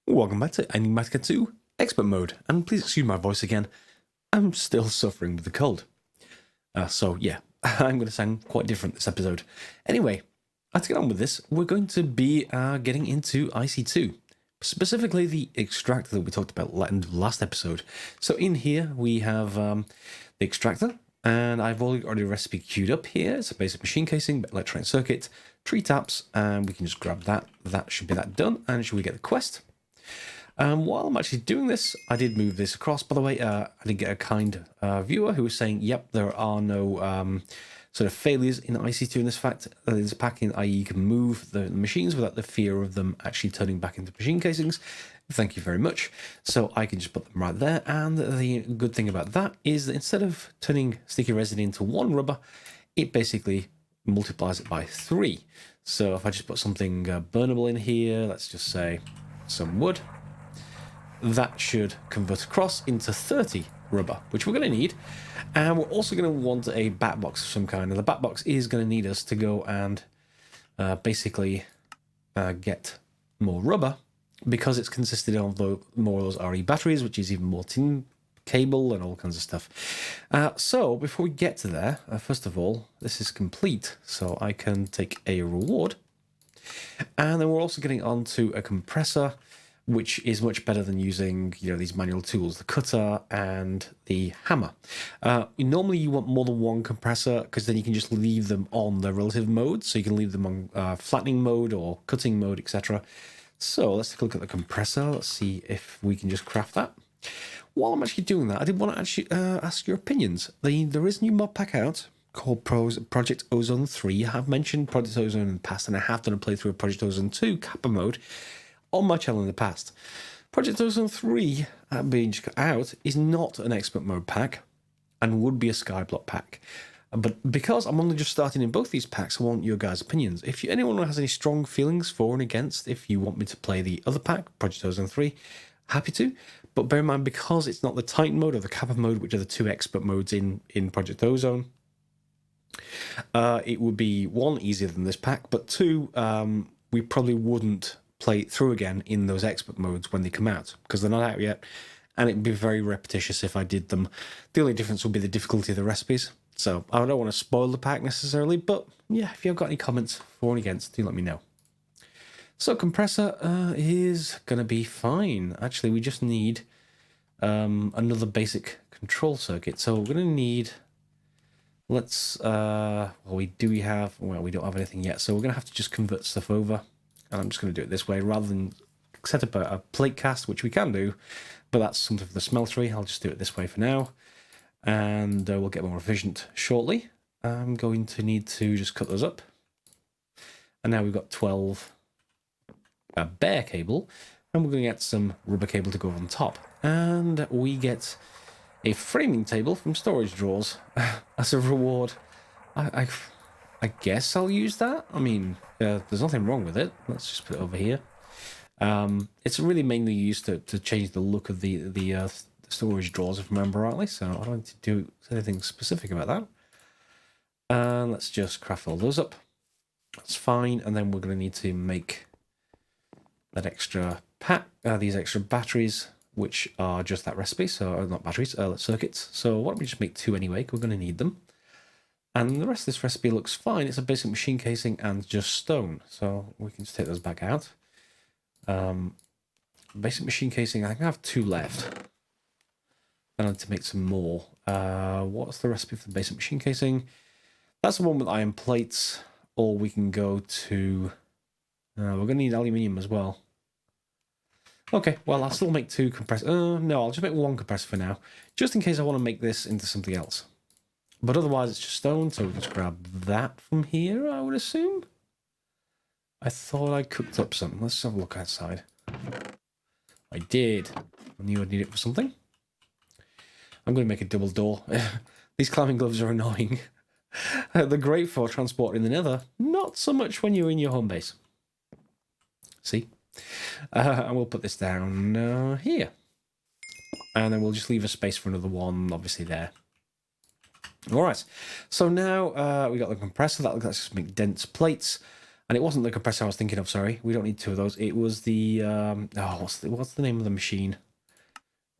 Welcome back to Enigmatica 2 Expert Mode, and please excuse my voice again. I'm still suffering with the cold. So yeah, I'm going to sound quite different this episode. Anyway, let's get on with this. We're going to be getting into IC2, specifically the extractor that we talked about in the last episode. So in here we have the extractor, and I've already a recipe queued up here. It's a basic machine casing, electronic circuit, 3 taps, and we can just grab that. That should be that done, and should we get the quest? While I'm actually doing this, I did move this across. By the way, I did get a kind viewer who was saying, yep, there are no sort of failures in IC2 in this fact. This packing, i.e. you can move the machines without the fear of them actually turning back into machine casings. Thank you very much. So I can just put them right there. And the good thing about that is that instead of turning sticky resin into 1 rubber, it basically multiplies it by 3. So if I just put something burnable in here, let's just say some wood, that should convert across into 30 rubber, which we're going to need. And we're also going to want a bat box of some kind. And the bat box is going to need us to go and basically get more rubber, because it's consisted of more of those RE batteries, which is even more tin cable and all kinds of stuff. So before we get to there, first of all, this is complete. So I can take a reward. And then we're also getting onto a compressor, which is much better than using, these manual tools, the cutter and the hammer. Normally you want more than one compressor, because then you can just leave them on their relative mode. So you can leave them on flattening mode or cutting mode, etc. So let's take a look at the compressor. Let's see if we can just craft that. While I'm actually doing that, I did want to actually ask your opinions. There is a new mod pack out called Project Ozone 3. I have mentioned Project Ozone in the past, and I have done a playthrough of Project Ozone 2 Kappa mode on my channel in the past. Project Ozone 3 being out is not an expert mode pack and would be a skyblock pack. But because I'm only just starting in both these packs, I want your guys' opinions. If anyone has any strong feelings for and against, if you want me to play the other pack, Project Ozone 3, happy to. But bear in mind, because it's not the Titan mode or the Kappa mode, which are the 2 expert modes in Project Ozone, it would be 1, easier than this pack, but 2, we probably wouldn't play it through again in those expert modes when they come out, because they're not out yet, and it'd be very repetitious if I did them. The only difference will be the difficulty of the recipes. So I don't want to spoil the pack necessarily, but yeah, if you've got any comments for and against, do let me know. So compressor is going to be fine. Actually, we just need another basic control circuit. So we're going to need, we don't have anything yet. So we're going to have to just convert stuff over. And I'm just going to do it this way rather than set up a plate cast, which we can do, but that's something for the smeltery. I'll just do it this way for now, and we'll get more efficient shortly. I'm going to need to just cut those up. And now we've got 12 bare cable, and we're going to get some rubber cable to go on top. And we get a framing table from storage drawers as a reward. I guess I'll use that. I mean, there's nothing wrong with it. Let's just put it over here. It's really mainly used to change the look of the storage drawers, if I remember rightly. So I don't need to do anything specific about that. And let's just craft all those up. That's fine. And then we're going to need to make that extra pack, these extra batteries, which are just that recipe. So not batteries, circuits. So why don't we just make 2 anyway? We're going to need them. And the rest of this recipe looks fine. It's a basic machine casing and just stone. So we can just take those back out. Basic machine casing, I think I have 2 left. I need to make some more. What's the recipe for the basic machine casing? That's the one with iron plates. Or we can go to... we're going to need aluminium as well. Okay, well, I'll still make 2 compressors. No, I'll just make 1 compressor for now. Just in case I want to make this into something else. But otherwise, it's just stone, so we'll just grab that from here, I would assume. I thought I cooked up something. Let's have a look outside. I did. I knew I'd need it for something. I'm going to make a double door. These climbing gloves are annoying. They're great for transporting the nether. Not so much when you're in your home base. See? And we'll put this down here. And then we'll just leave a space for another one, obviously, there. All right, so now we got the compressor. Let's just make dense plates. And it wasn't the compressor I was thinking of, sorry. We don't need two of those. It was the, what's the name of the machine?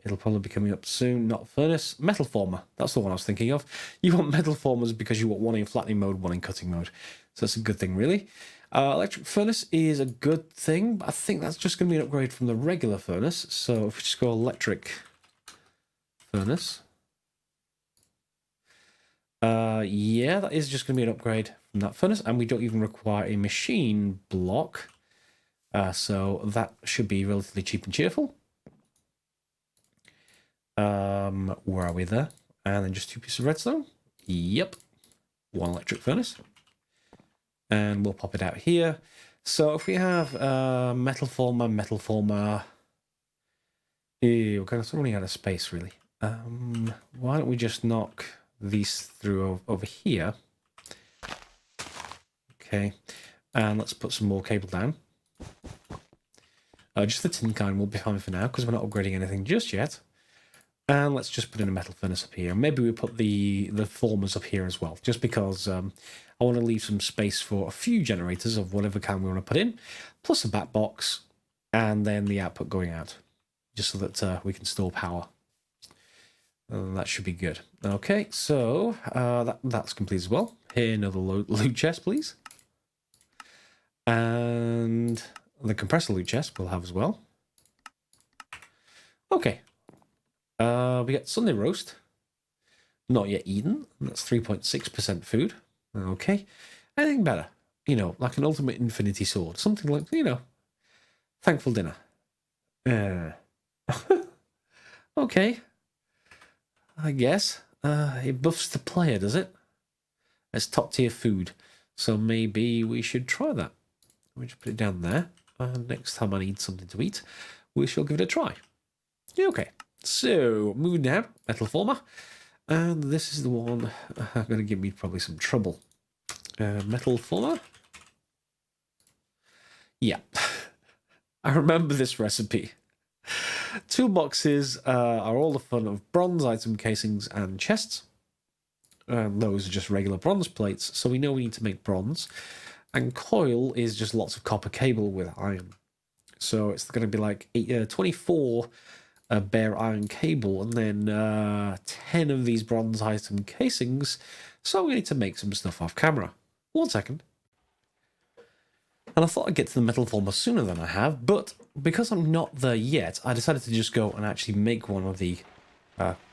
It'll probably be coming up soon. Not furnace, metal former. That's the one I was thinking of. You want metal formers because you want one in flattening mode, one in cutting mode. So that's a good thing, really. Electric furnace is a good thing, but I think that's just going to be an upgrade from the regular furnace. So if we just go electric furnace. Yeah, that is just going to be an upgrade from that furnace, and we don't even require a machine block. So that should be relatively cheap and cheerful. Where are we there? And then just 2 pieces of redstone. Yep. 1 electric furnace. And we'll pop it out here. So if we have metal former. We're kind of running out of space, really. Why don't we just knock these through over here? Okay. And let's put some more cable down. Just the tin kind will be fine for now, because we're not upgrading anything just yet. And let's just put in a metal furnace up here. Maybe we put the formers up here as well, just because I want to leave some space for a few generators of whatever kind we want to put in, plus a bat box, and then the output going out, just so that we can store power. And that should be good. Okay, so that's complete as well. Here, another loot chest, please. And the compressor loot chest we'll have as well. Okay. We got Sunday roast. Not yet eaten. That's 3.6% food. Okay. Anything better? You know, like an ultimate infinity sword. Something like, you know, thankful dinner. Okay. I guess. It buffs the player, does it? It's top tier food. So maybe we should try that. Let me just put it down there. And next time I need something to eat, we shall give it a try. Okay. So, moving down, metal former. And this is the one going to give me probably some trouble. Metal former. Yeah. I remember this recipe. Toolboxes are all the fun of bronze item casings and chests. Those are just regular bronze plates, so we know we need to make bronze. And coil is just lots of copper cable with iron. So it's going to be like 24 bare iron cable, and then 10 of these bronze item casings. So we need to make some stuff off camera. 1 second. And I thought I'd get to the metal former sooner than I have, but because I'm not there yet, I decided to just go and actually make one of the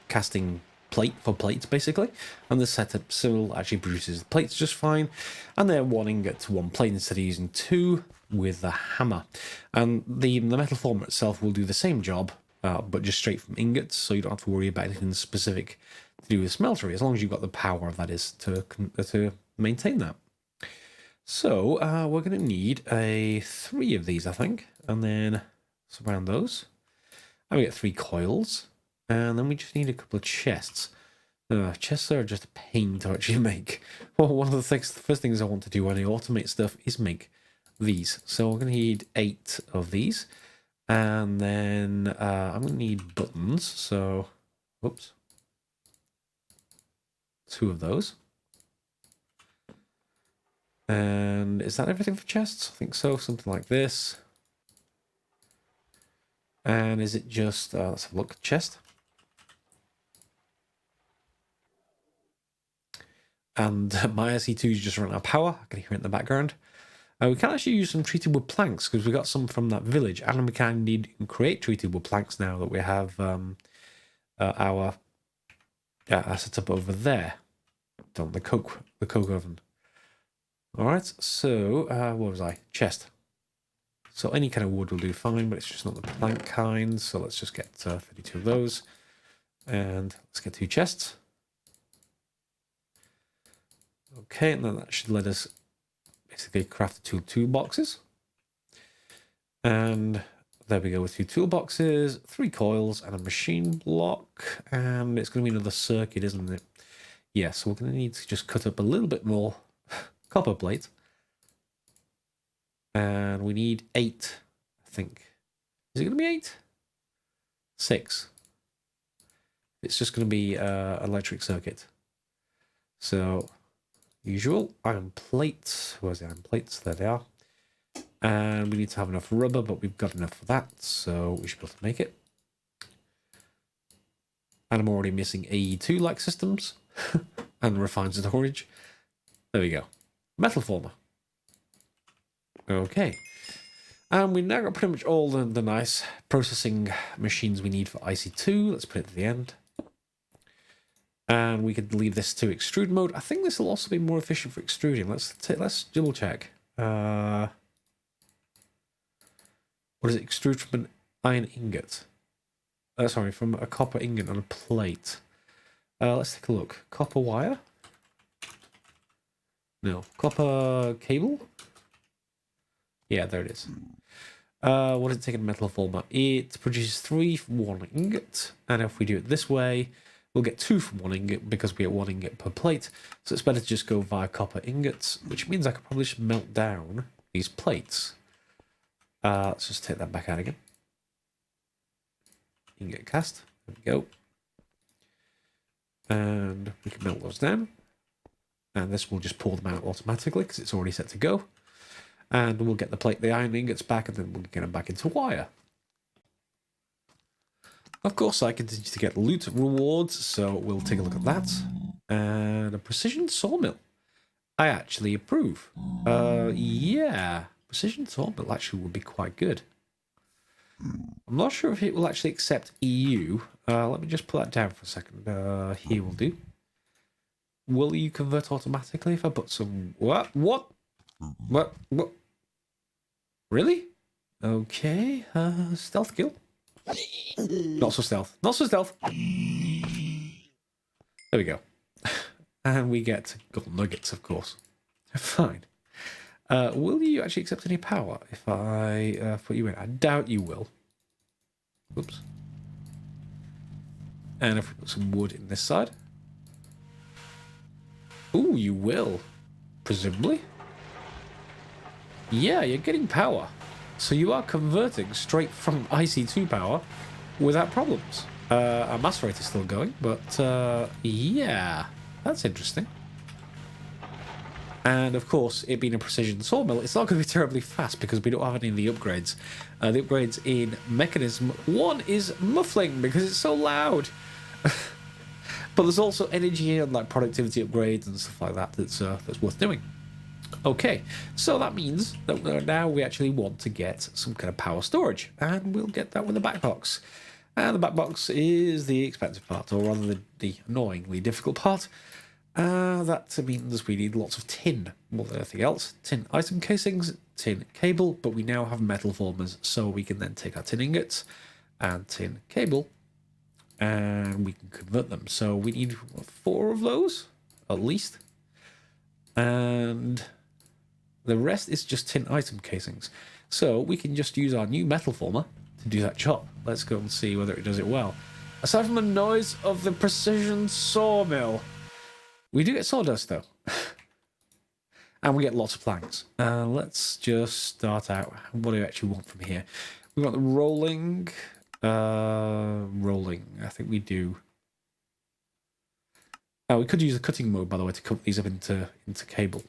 casting plate for plates, basically. And the setup still actually produces the plates just fine. And they're wanting it to 1 plate instead of using 2 with the hammer. And the metal former itself will do the same job, but just straight from ingots, so you don't have to worry about anything specific to do with smeltery, as long as you've got the power, that is, to maintain that. So we're going to need 3 of these, I think, and then surround those. And we get 3 coils, and then we just need a couple of chests. Chests are just a pain to actually make. Well, one of the first things I want to do when I automate stuff is make these. So we're going to need 8 of these. And then I'm going to need buttons, so, whoops, 2 of those. And is that everything for chests? I think so, something like this. And is it just, let's have a look, chest. And my IC2 is just running out of power, I can hear it in the background. We can actually use some treated wood planks, because we got some from that village, and we can indeed create treated wood planks now that we have our setup over there. Done the coke oven. Alright, so what was I? Chest. So any kind of wood will do fine, but it's just not the plank kind, so let's just get 32 of those. And let's get 2 chests. Okay, and then that should let us basically craft the 2 toolboxes. And there we go with 2 toolboxes, 3 coils, and a machine block. And it's going to be another circuit, isn't it? Yeah, so we're going to need to just cut up a little bit more copper plate. And we need 8, I think. Is it going to be 8? 6. It's just going to be electric circuit. So, usual, iron plates. Where's the iron plates? There they are. And we need to have enough rubber, but we've got enough for that, so we should be able to make it. And I'm already missing E2-like systems and refined storage. There we go. Metal former. Okay. And we've now got pretty much all the nice processing machines we need for IC2. Let's put it to the end. And we could leave this to extrude mode. I think this will also be more efficient for extruding. Let's double check. What is it? Extrude from an iron ingot. Sorry, from a copper ingot on a plate. Let's take a look. Copper wire? No. Copper cable? Yeah, there it is. What does it take in metal former? It produces 3 from 1 ingot. And if we do it this way, we'll get 2 from 1 ingot because we get 1 ingot per plate. So it's better to just go via copper ingots, which means I could probably just melt down these plates. Let's just take that back out again. Ingot cast. There we go. And we can melt those down. And this will just pour them out automatically because it's already set to go. And we'll get the iron ingots back, and then we'll get them back into wire. Of course, I continue to get loot rewards, so we'll take a look at that. And a precision sawmill. I actually approve. Yeah, precision sawmill actually would be quite good. I'm not sure if it will actually accept EU. Let me just pull that down for a second. Here will do. Will you convert automatically if I put some... What? Really? Okay. Stealth kill. Not so stealth. Not so stealth. There we go. And we get gold nuggets, of course. Fine. Will you actually accept any power if I put you in? I doubt you will. Oops. And if we put some wood in this side. Ooh, you will. Presumably. Yeah, you're getting power. So you are converting straight from IC2 power without problems. Our mass rate is still going, but yeah, that's interesting. And of course, it being a precision sawmill, it's not going to be terribly fast because we don't have any of the upgrades. The upgrades in mechanism 1 is muffling because it's so loud. But there's also energy and like productivity upgrades and stuff like that that's worth doing. Okay, so that means that now we actually want to get some kind of power storage, and we'll get that with the back box. And the back box is the expensive part, or rather the annoyingly difficult part. That means we need lots of tin more than anything else. Tin item casings, tin cable, but we now have metal formers, so we can then take our tin ingots and tin cable, and we can convert them. So we need 4 of those, at least. And the rest is just tin item casings. So we can just use our new metal former to do that job. Let's go and see whether it does it well. Aside from the noise of the precision sawmill, we do get sawdust though. And we get lots of planks. Let's just start out. What do we actually want from here? We want the rolling. Rolling. I think we do. Oh, we could use the cutting mode, by the way, to cut these up into cable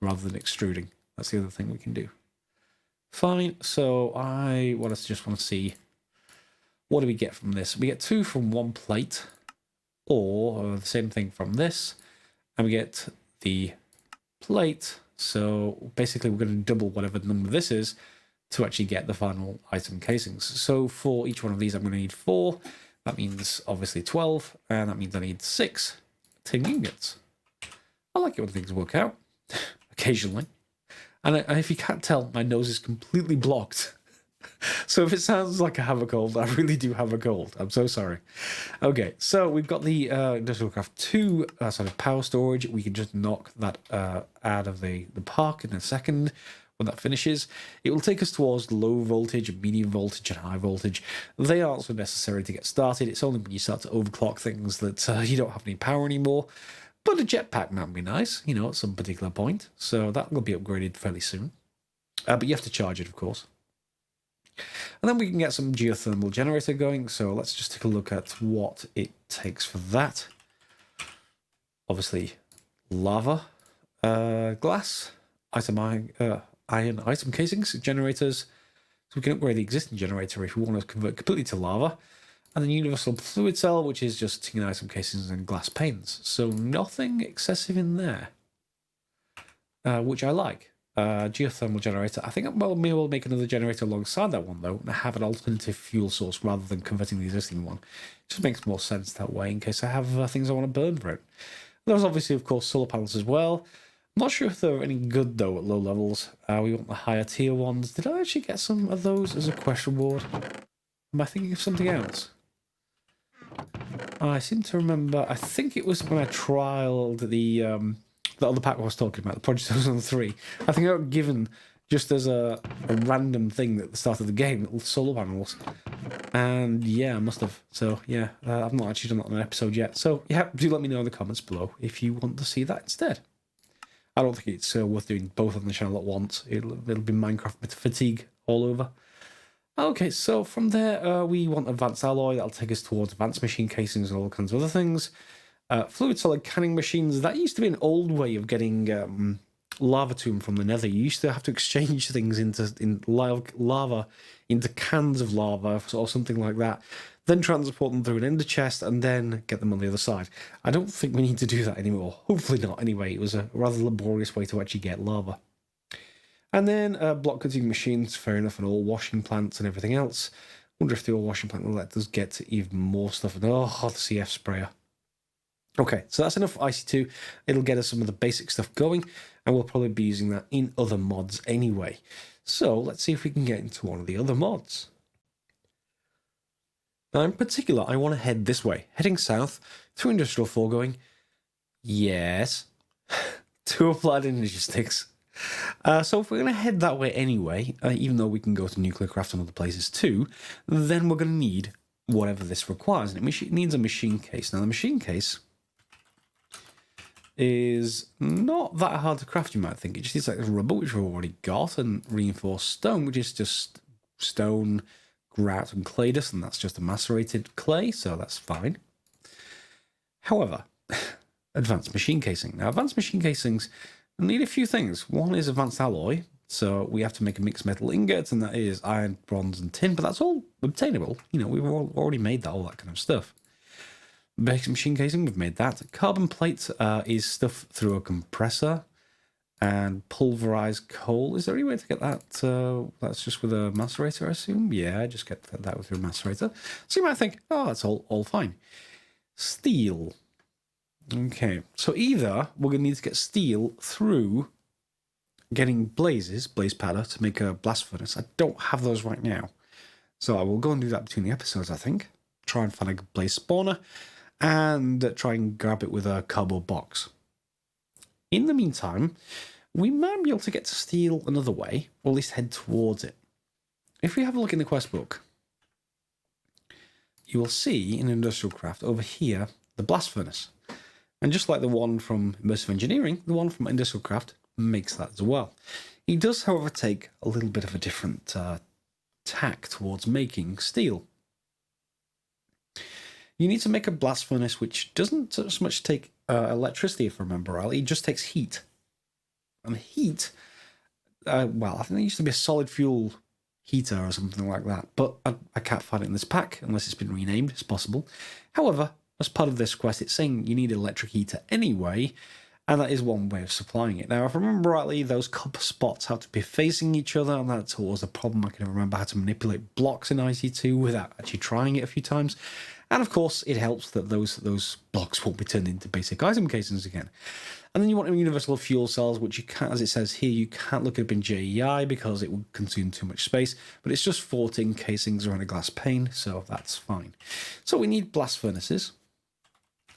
rather than extruding. That's the other thing we can do. Fine. So I just want to see, what do we get from this? We get 2 from 1 plate, or the same thing from this, and we get the plate. So basically, we're going to double whatever number this is to actually get the final item casings. So for each one of these, I'm going to need 4. That means obviously 12, and that means I need 6 tin ingots. I like it when things work out, occasionally. And if you can't tell, my nose is completely blocked. So if it sounds like I have a cold, I really do have a cold. I'm so sorry. Okay, so we've got the Industrial Craft 2 sort of power storage. We can just knock that out of the park in a second. When that finishes, it will take us towards low voltage, medium voltage, and high voltage. They are also necessary to get started. It's only when you start to overclock things that you don't have any power anymore. But a jetpack might be nice, you know, at some particular point. So that will be upgraded fairly soon. But you have to charge it, of course. And then we can get some geothermal generator going. So let's just take a look at what it takes for that. Obviously, lava. glass, iron item casings, generators. So we can upgrade the existing generator if we want to convert completely to lava. And then universal fluid cell, which is just tin item casings and glass panes. So nothing excessive in there, which I like. Geothermal generator. I think maybe we'll make another generator alongside that one, though, and have an alternative fuel source rather than converting the existing one. It just makes more sense that way in case I have things I want to burn for it. There's obviously, of course, solar panels as well. I'm not sure if they're any good, though, at low levels. We want the higher tier ones. Did I actually get some of those as a quest reward? Am I thinking of something else? I seem to remember, I think it was when I trialed the other pack I was talking about, the Project 2003. I think I got given, just as a random thing at the start of the game, little solar panels. And yeah, I must have. So yeah, I've not actually done that on an episode yet. So yeah, do let me know in the comments below if you want to see that instead. I don't think it's worth doing both on the channel at once. It'll be Minecraft fatigue all over. Okay, so from there, we want advanced alloy. That'll take us towards advanced machine casings and all kinds of other things. Fluid solid canning machines. That used to be an old way of getting lava tomb from the nether. You used to have to exchange things into lava into cans of lava or something like that. Then transport them through an ender chest and then get them on the other side. I don't think we need to do that anymore. Hopefully not anyway. It was a rather laborious way to actually get lava. And then block cutting machines, fair enough, and all washing plants and everything else. Wonder if the all washing plant will let us get even more stuff. And oh, the CF sprayer. Okay, so that's enough for IC2. It'll get us some of the basic stuff going, and we'll probably be using that in other mods anyway. So let's see if we can get into one of the other mods. Now, in particular, I want to head this way, heading south through Industrial Foregoing. Yes, to applied energy sticks. So if we're going to head that way anyway, even though we can go to Nuclear Craft and other places too, then we're going to need whatever this requires. And it needs a machine case. Now, the machine case is not that hard to craft, you might think. It just needs like rubber, which we've already got, and reinforced stone, which is just stone, grout, and clay dust, and that's just a macerated clay, so that's fine. However, advanced machine casing. Now, advanced machine casings need a few things. One is advanced alloy, so we have to make a mixed metal ingot, and that is iron, bronze, and tin, but that's all obtainable. You know, we've already made that, all that kind of stuff. Basic machine casing, we've made that. Carbon plate is stuff through a compressor, and pulverized coal. Is there any way to get that? That's just with a macerator, I assume? Yeah, just get that through a macerator. So you might think, oh, that's all fine. Steel. Okay, so either we're going to need to get steel through getting blaze powder to make a blast furnace. I don't have those right now. So I will go and do that between the episodes, I think. Try and find a blaze spawner and try and grab it with a cardboard box. In the meantime, we might be able to get to steel another way, or at least head towards it. If we have a look in the quest book, you will see in Industrial Craft over here the blast furnace. And just like the one from Immersive Engineering, the one from Industrial Craft makes that as well. It does, however, take a little bit of a different tack towards making steel. You need to make a blast furnace which doesn't so much take electricity, if I remember rightly. It just takes heat. And heat, well, I think there used to be a solid fuel heater or something like that, but I can't find it in this pack unless it's been renamed. It's possible. However, as part of this quest, it's saying you need an electric heater anyway, and that is one way of supplying it. Now, if I remember rightly, those copper spots have to be facing each other, and that's always a problem. I can remember how to manipulate blocks in IC2 without actually trying it a few times. And of course, it helps that those blocks won't be turned into basic item casings again. And then you want universal fuel cells, which you can't, as it says here, you can't look up in JEI because it would consume too much space, but it's just 14 casings around a glass pane, so that's fine. So we need blast furnaces,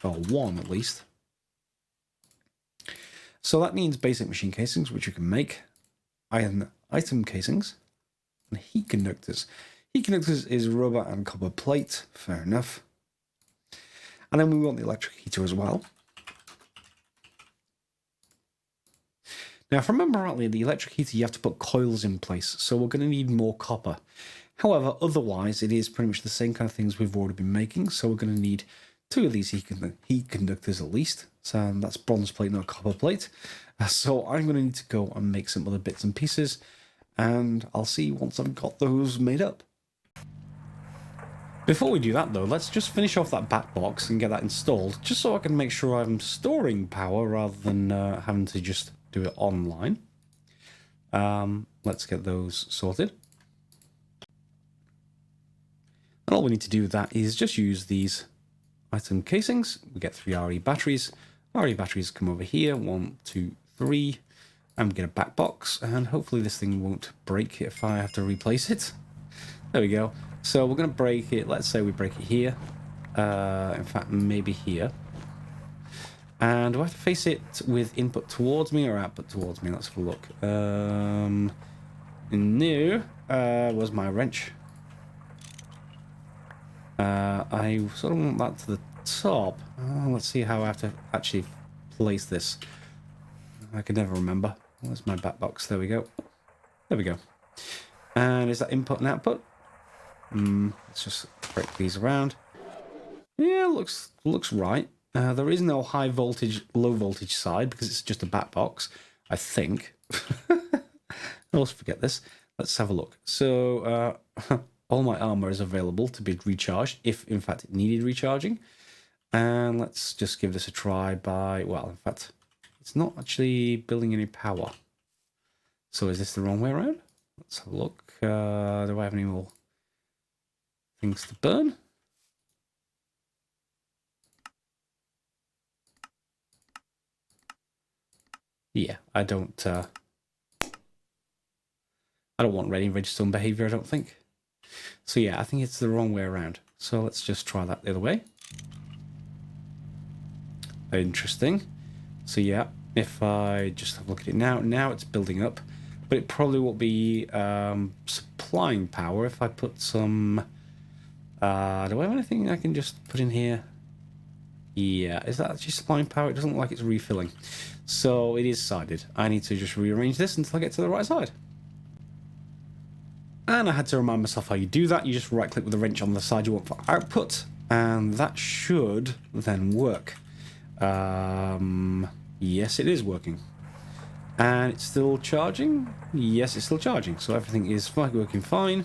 or one at least. So that means basic machine casings, which you can make, iron item casings, and heat conductors. Heat conductors is rubber and copper plate, fair enough. And then we want the electric heater as well. Now, if I remember rightly, the electric heater, you have to put coils in place, so we're going to need more copper. However, otherwise, it is pretty much the same kind of things we've already been making, so we're going to need 2 of these heat conductors at least. So that's bronze plate, not copper plate. So I'm going to need to go and make some other bits and pieces, and I'll see you once I've got those made up. Before we do that though, let's just finish off that bat box and get that installed, just so I can make sure I'm storing power rather than having to just do it online. Let's get those sorted. And all we need to do with that is just use these item casings. We get 3 RE batteries. RE batteries come over here, 1, 2, 3, and we get a back box, and hopefully this thing won't break if I have to replace it. There we go. So we're going to break it, let's say we break it here. In fact, maybe here. And do I have to face it with input towards me or output towards me? Let's have a look. No, was my wrench. I sort of want that to the top. Let's see how I have to actually place this. I can never remember. Where's my back box? There we go. There we go. And is that input and output? Let's just break these around. Yeah, looks right. There is no high voltage, low voltage side because it's just a back box, I think. I always forget this. Let's have a look. So all my armor is available to be recharged if in fact it needed recharging. And let's just give this a try by, well, in fact, it's not actually building any power. So is this the wrong way around? Let's have a look. Do I have any more things to burn? Yeah, I don't want any redstone behavior, I don't think. So yeah, I think it's the wrong way around. So let's just try that the other way. Interesting. So yeah, if I just have a look at it now it's building up, but it probably will be supplying power if I put some. Do I have anything I can just put in here? Yeah, is that actually supplying power? It doesn't look like it's refilling. So it is sided. I need to just rearrange this until I get to the right side. And I had to remind myself how you do that. You just right click with the wrench on the side you want for output, and that should then work. Yes, it is working. And it's still charging? Yes, it's still charging. So everything is working fine.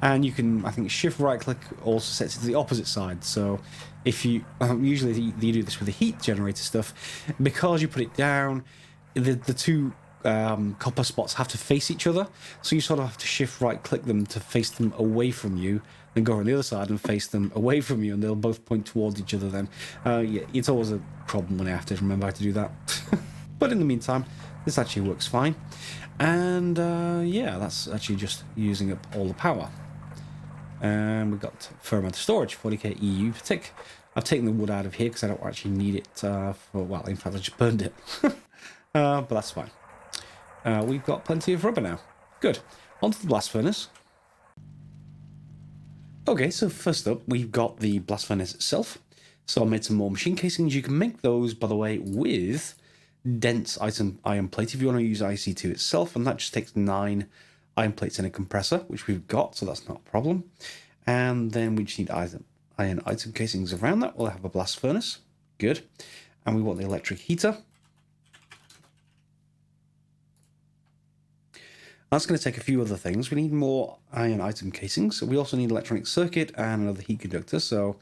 And you can, I think, shift right click also sets it to the opposite side. So if you, usually you do this with the heat generator stuff, because you put it down, the two copper spots have to face each other. So you sort of have to shift right click them to face them away from you, then go on the other side and face them away from you, and they'll both point towards each other then. Yeah, it's always a problem when I have to remember how to do that. But in the meantime, this actually works fine. And yeah, that's actually just using up all the power. And we've got fair amount of storage, 40k EU per tick. I've taken the wood out of here because I don't actually need it for, well, in fact, I just burned it. But that's fine. We've got plenty of rubber now. Good. Onto the blast furnace. Okay, so first up, we've got the blast furnace itself. So I made some more machine casings. You can make those, by the way, with dense iron plate if you want to use IC2 itself, and that just takes 9 iron plates in a compressor, which we've got, so that's not a problem. And then we just need iron item casings around that. We'll have a blast furnace. Good. And we want the electric heater. That's going to take a few other things. We need more iron item casings. We also need electronic circuit and another heat conductor, so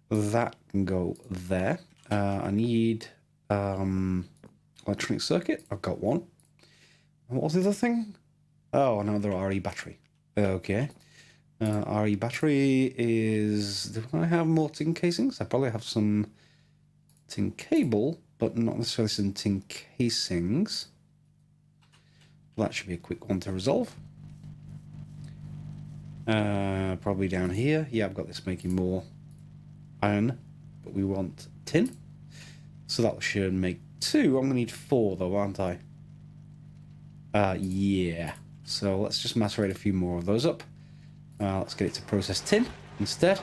that can go there. I need electronic circuit. I've got one. And what was the other thing? Oh, another RE battery. Okay. RE battery is... Do I have more tin casings? I probably have some tin cable, but not necessarily some tin casings. That should be a quick one to resolve. Probably down here. Yeah, I've got this making more iron, but we want tin. So that should make 2. I'm going to need 4 though, aren't I? Yeah. So let's just macerate a few more of those up. Let's get it to process tin instead,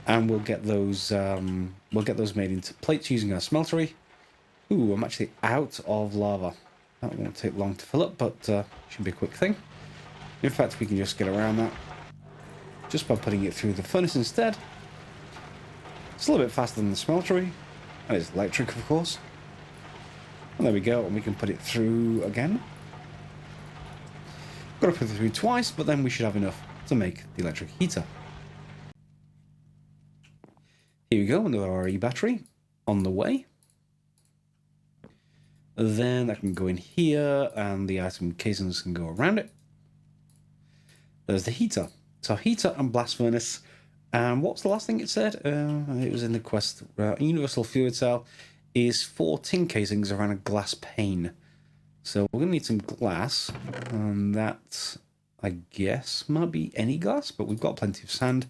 and we'll get those made into plates using our smeltery. Ooh, I'm actually out of lava. That won't take long to fill up, but should be a quick thing. In fact, we can just get around that just by putting it through the furnace instead. It's a little bit faster than the smeltery, and it's electric, of course. And there we go, and we can put it through again. Got to put it through twice, but then we should have enough to make the electric heater. Here we go, another RE battery on the way. Then I can go in here, and the item casings can go around it. There's the heater. So heater and blast furnace. And what's the last thing it said? It was in the quest. Universal fluid cell is 4 tin casings around a glass pane. So we're going to need some glass. And that, I guess, might be any glass, but we've got plenty of sand.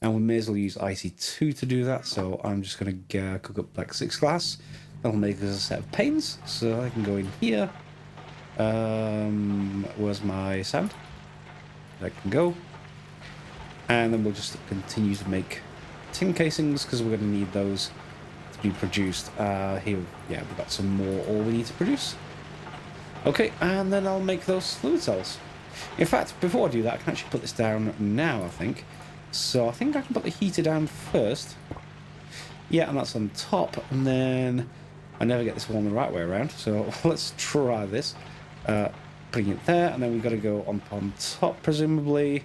And we may as well use IC2 to do that. So I'm just going to cook up like 6 glass. That'll make us a set of panes. So I can go in here. Where's my sand? That can go. And then we'll just continue to make tin casings because we're going to need those to be produced. Here, yeah, we've got some more ore we need to produce. Okay, and then I'll make those fluid cells. In fact, before I do that, I can actually put this down now, I think. So I think I can put the heater down first. Yeah, and that's on top. And then I never get this one the right way around. So let's try this. Putting it there, and then we've got to go on top, presumably.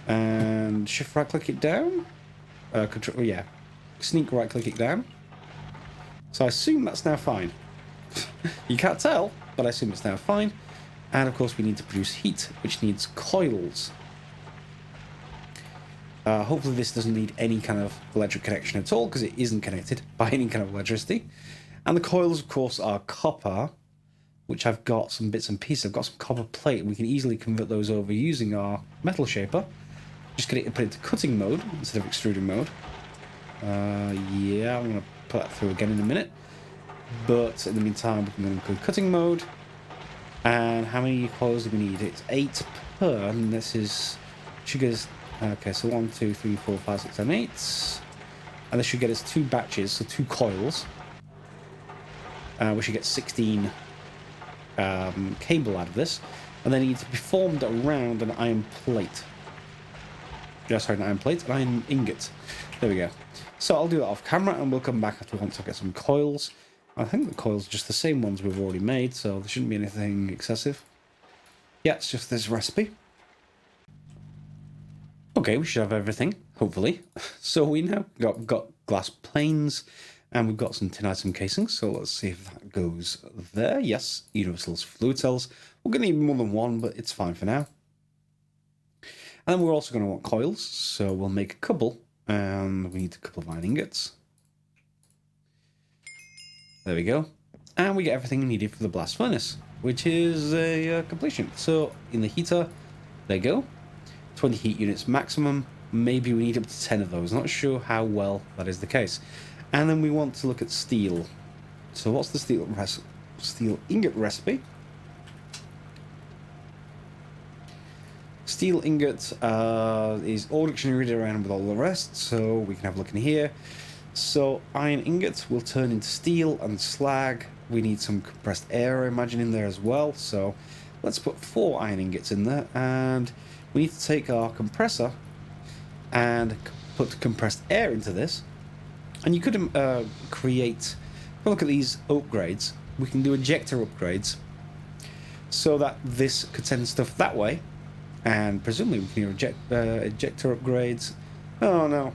And shift right click it down. Control, yeah, sneak right click it down. So I assume that's now fine. You can't tell, but I assume it's now fine. And of course we need to produce heat, which needs coils. Hopefully this doesn't need any kind of electric connection at all, because it isn't connected by any kind of electricity. And the coils, of course, are copper, which I've got some bits and pieces. I've got some copper plate, and we can easily convert those over using our metal shaper. Just get it and put it into cutting mode instead of extruding mode. Yeah, I'm going to put that through again in a minute. But in the meantime, we can include cutting mode. And how many coils do we need? It's 8 per, and this is... should get us... Okay, so 1, 2, 3, 4, 5, 6, 7, 8. And this should get us 2 batches, so 2 coils. We should get 16 cable out of this. And then it needs to be formed around an iron plate. Sorry, an iron plate, an iron ingot. There we go. So I'll do that off camera, and we'll come back after once I get some coils. I think the coils are just the same ones we've already made, so there shouldn't be anything excessive. Yeah, it's just this recipe. Okay, we should have everything, hopefully. So we now got glass planes, and we've got some tin item casings, so let's see if that goes there. Yes, universal fluid cells. We're going to need more than one, but it's fine for now. And then we're also going to want coils, so we'll make a couple, and we need a couple of iron ingots. There we go. And we get everything needed for the blast furnace, which is a completion. So in the heater, there you go. 20 heat units maximum. Maybe we need up to 10 of those. Not sure how well that is the case. And then we want to look at steel. So what's the steel ingot recipe? Steel ingot is all dictionary around with all the rest, so we can have a look in here. So iron ingot will turn into steel and slag. We need some compressed air, I imagine, in there as well. So let's put 4 iron ingots in there, and we need to take our compressor and put compressed air into this. And you could create, look at these upgrades. We can do ejector upgrades so that this could send stuff that way. And presumably we can do ejector upgrades. Oh no,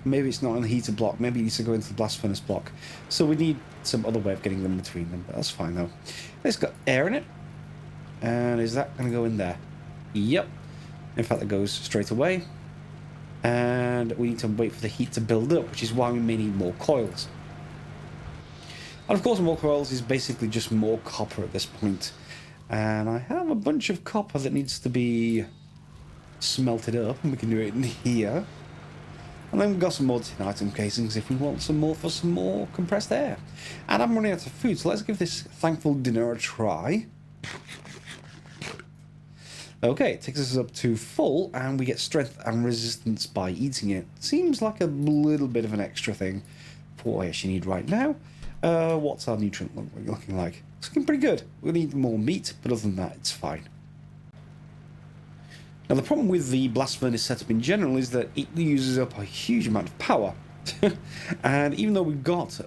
maybe it's not in the heater block. Maybe it needs to go into the blast furnace block. So we need some other way of getting them between them, but that's fine though. It's got air in it. And is that going to go in there? Yep. In fact, it goes straight away. And we need to wait for the heat to build up, which is why we may need more coils. And of course, more coils is basically just more copper at this point. And I have a bunch of copper that needs to be smelted up, and we can do it in here. And then we've got some more tin item casings if we want some more for some more compressed air. And I'm running out of food, so let's give this thankful dinner a try. Okay, it takes us up to full, and we get strength and resistance by eating it. Seems like a little bit of an extra thing for what I actually need right now. What's our nutrient looking like? It's looking pretty good. We need more meat, but other than that, it's fine. Now, the problem with the blast furnace setup in general is that it uses up a huge amount of power. And even though we've got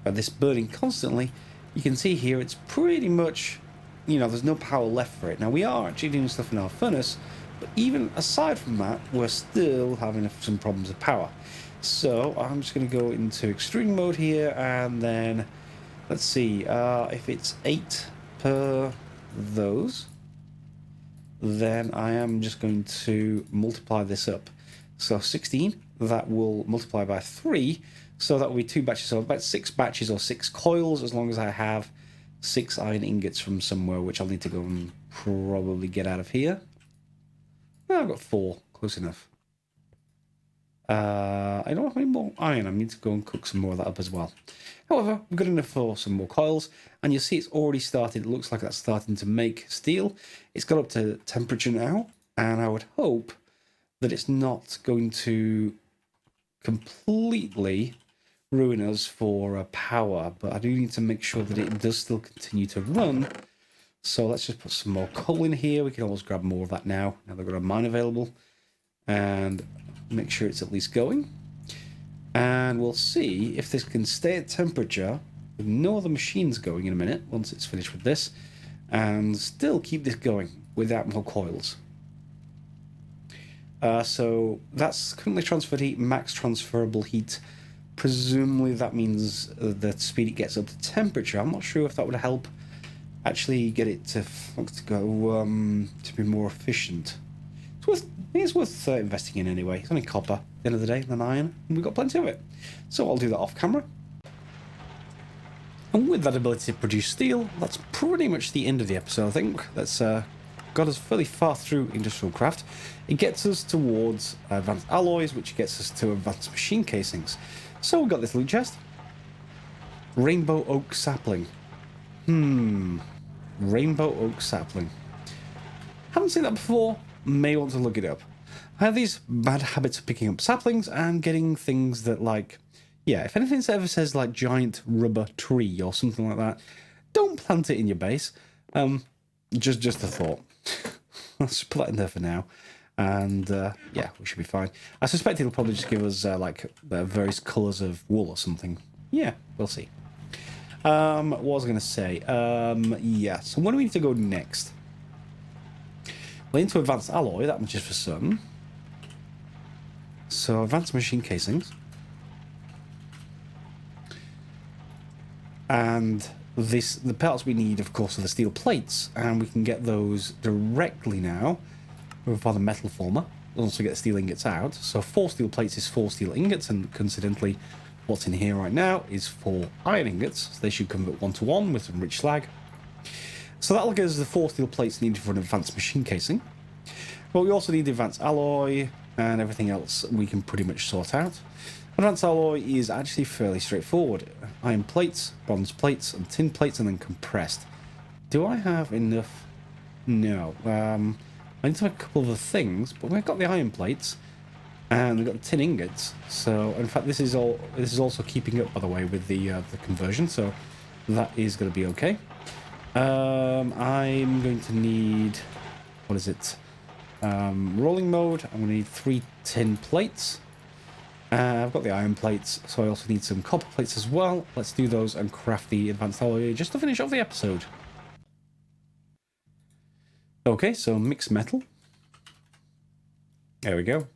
this burning constantly, you can see here it's pretty much, there's no power left for it. Now, we are actually doing stuff in our furnace, but even aside from that, we're still having some problems with power. So I'm just going to go into extreme mode here, and then let's see if it's 8 per those, then I am just going to multiply this up. So 16, that will multiply by 3, so that will be 2 batches, so about 6 batches or 6 coils, as long as I have 6 iron ingots from somewhere, which I'll need to go and probably get out of here. No, I've got 4, close enough. I don't have any more iron. I need to go and cook some more of that up as well. However, I'm good enough for some more coils, and you'll see it's already started. It looks like that's starting to make steel. It's got up to temperature now, and I would hope that it's not going to completely ruin us for power, but I do need to make sure that it does still continue to run. So let's just put some more coal in here. We can always grab more of that now they've got a mine available, and make sure it's at least going. And we'll see if this can stay at temperature with no other machines going in a minute once it's finished with this, and still keep this going without more coils. So that's currently transferred heat, max transferable heat. Presumably that means the speed it gets up to temperature. I'm not sure if that would help actually get it to go to be more efficient. It's worth investing in anyway. It's only copper at the end of the day than iron, and we've got plenty of it. So I'll do that off camera. And with that ability to produce steel, that's pretty much the end of the episode, I think. That's got us fairly far through industrial craft. It gets us towards advanced alloys, which gets us to advanced machine casings. So we've got this loot chest. Rainbow oak sapling. Rainbow oak sapling. Haven't seen that before. May want to look it up. I have these bad habits of picking up saplings and getting things that, like, yeah, if anything ever says like giant rubber tree or something like that, don't plant it in your base. Just a thought. Let's put that in there for now, and yeah, we should be fine. I suspect it'll probably just give us various colours of wool or something. Yeah, we'll see. What was I going to say? Yeah, so where do we need to go next? Well, into advanced alloy, that much is for certain. So advanced machine casings. And the parts we need, of course, are the steel plates, and we can get those directly now via the metal former. We'll also get steel ingots out. So 4 steel plates is 4 steel ingots, and coincidentally, what's in here right now is 4 iron ingots. So they should convert 1 to 1 with some rich slag. So that'll give us the 4 steel plates needed for an advanced machine casing. But we also need the advanced alloy, and everything else we can pretty much sort out. Advanced alloy is actually fairly straightforward. Iron plates, bronze plates, and tin plates, and then compressed. Do I have enough? No. I need to make a couple of other things, but we've got the iron plates, and we've got the tin ingots. So, in fact, this is also keeping up, by the way, with the conversion. So that is going to be okay. I'm going to need, what is it? Rolling mode. I'm going to need 3 tin plates. I've got the iron plates, so I also need some copper plates as well. Let's do those and craft the advanced alloy just to finish off the episode. Okay, so mixed metal. There we go.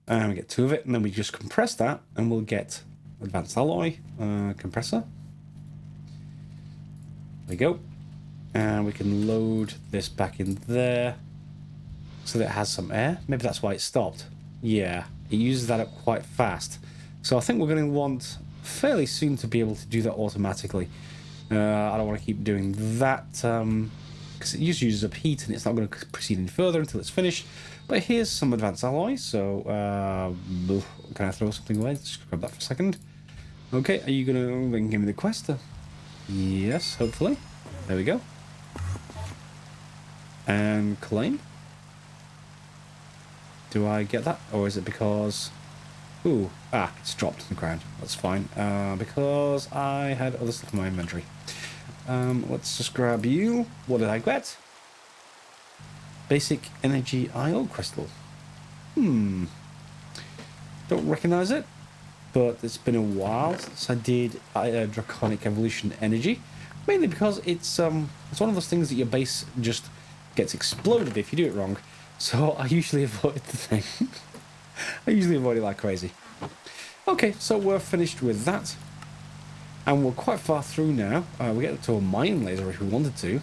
And we get 2 of it, and then we just compress that, and we'll get advanced alloy compressor. There we go. And we can load this back in there so that it has some air. Maybe that's why it stopped. Yeah, it uses that up quite fast. So I think we're going to want fairly soon to be able to do that automatically. I don't want to keep doing that because it just uses up heat and it's not going to proceed any further until it's finished. But here's some advanced alloy. So can I throw something away? Just grab that for a second. Okay, are you going to give me the quest? Yes, hopefully. There we go. And claim. Do I get that? Or is it because... Ooh, it's dropped in the ground. That's fine. Because I had other stuff in my inventory. Let's just grab you. What did I get? Basic energy ion crystal. Don't recognize it. but it's been a while since I did Draconic Evolution Energy, mainly because it's one of those things that your base just gets exploded if you do it wrong. So I usually avoid the thing. I usually avoid it like crazy. Okay, so we're finished with that. And we're quite far through now. We get to a mine laser if we wanted to.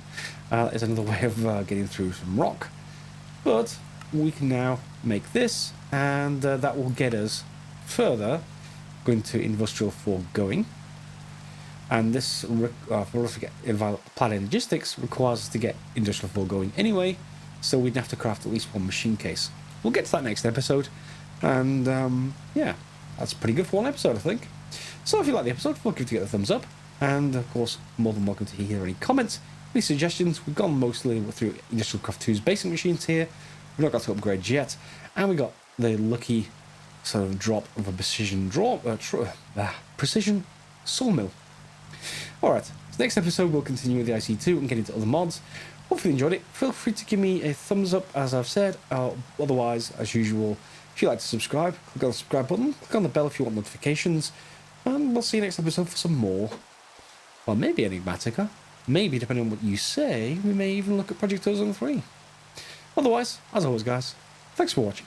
It's another way of getting through some rock. But we can now make this, and that will get us further. Going to Industrial Foregoing. And this, for us to get Applied Logistics, requires us to get Industrial Foregoing anyway. So we'd have to craft at least one machine case. We'll get to that next episode. And yeah, that's pretty good for one episode, I think. So if you like the episode, feel free to get a thumbs up. And of course, more than welcome to hear any comments, any suggestions. We've gone mostly through Industrial Craft 2's basic machines here. We've not got to upgrade yet. And we got the lucky sort of drop of a precision sawmill. Alright, so next episode we'll continue with the IC2 and get into other mods. Hopefully you enjoyed it. Feel free to give me a thumbs up, as I've said. Otherwise, as usual, if you'd like to subscribe, click on the subscribe button, click on the bell if you want notifications, and we'll see you next episode for some more. Well, maybe Enigmatica. Maybe, depending on what you say, we may even look at Project Ozone 3. Otherwise, as always, guys, thanks for watching.